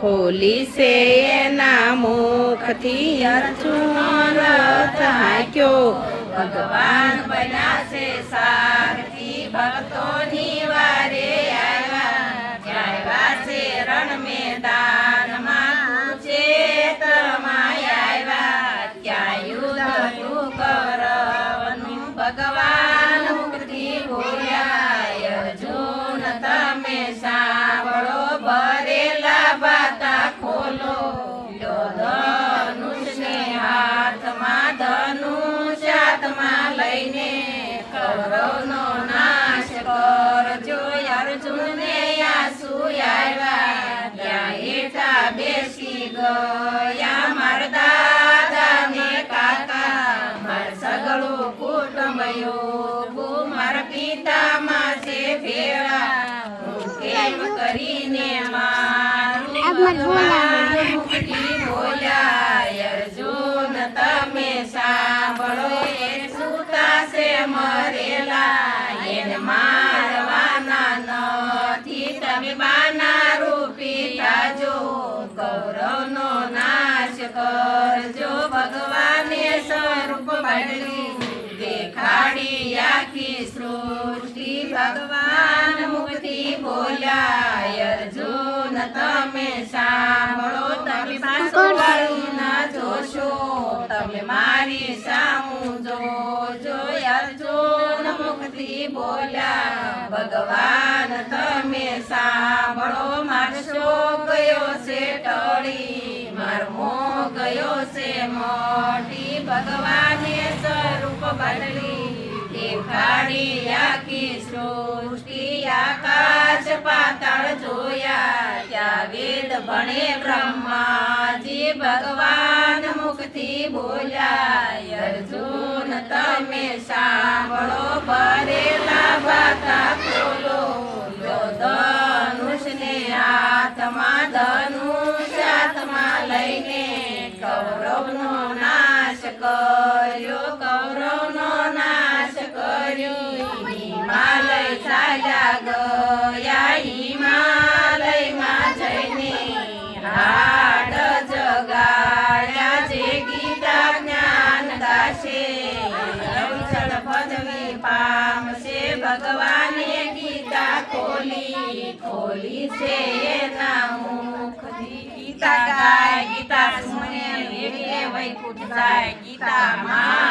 ખોલી છે એના મુખથી અર્જુન રથ હાંક્યો ભગવાન બન્યા છે સારથી ભક્તોની વારે આવ્યા છે રણ મેદાનમાં કુરુક્ષેત્રમાં આવ્યા ત્યાં યુદ્ધ કૌરવનું ભગવાન મુક્તિ બોલ્યા અર્જુન તમે સાંભળો ભરેલા વાતા ખોલો ધનુષને હાથમાં ધનુષ હાથમાં લઈને કૌરવનો નાશ કરજો અર્જુનને આંસુ આવ્યા ત્યાં હેઠા બેસી ગયા મારા દાદા ને કાકા મારા સગળું કુટુંબ યોગું મારા પિતામાં છે ભેળા કેમ કરીને મારું મુક્તિ બોલ્યા અર્જુન તમે સાંભળો એ સુતા છે મરેલા એને મારવાના નથી તમે બાના રૂપી થાજો કૌરવનો નાશ કરજો ભગવાને સ્વરૂપ બદલી દેખાડી આખી સૃષ્ટિ ભગવાન મુક્તિ બોલ્યા અર્જુન તમે સાંભળો તમે પાછું ના જોશો તમે મારી સામું જોજો અર્જુન મુક્તિ બોલ્યા ભગવાન તમે સાંભળો મારશો ગયો છે ટળી મારો મોહ ગયો છે મોટી ભગવાને સ્વરૂપ બદલી દેખાડી આખી સૃષ્ટિ આકાશ પાતાળ જોયા ત્યાં વેદ ભણે બ્રહ્માજી ભગવાન મુક્તિ બોલ્યા અર્જુન તમે સાંભળો ભરેલા વાતા ખોલો ધનુષને હાથમાં ધનુષ હાથમાં લઈને કૌરવનો નાશ કર્યો કૌરવનો નાશ કર્યો હિમાલય ચાલ્યા ગયા હિમાલયમાં જઈને હાડ જગાડ્યા જે ગીતા જ્ઞાન ગાશે અવિચળ પદવી પામશે ભગવાને ગીતા ખોલી છે એના મુખથી ગીતા ગાય ગીતા સુને વૈકુંઠ જાય ગીતા માં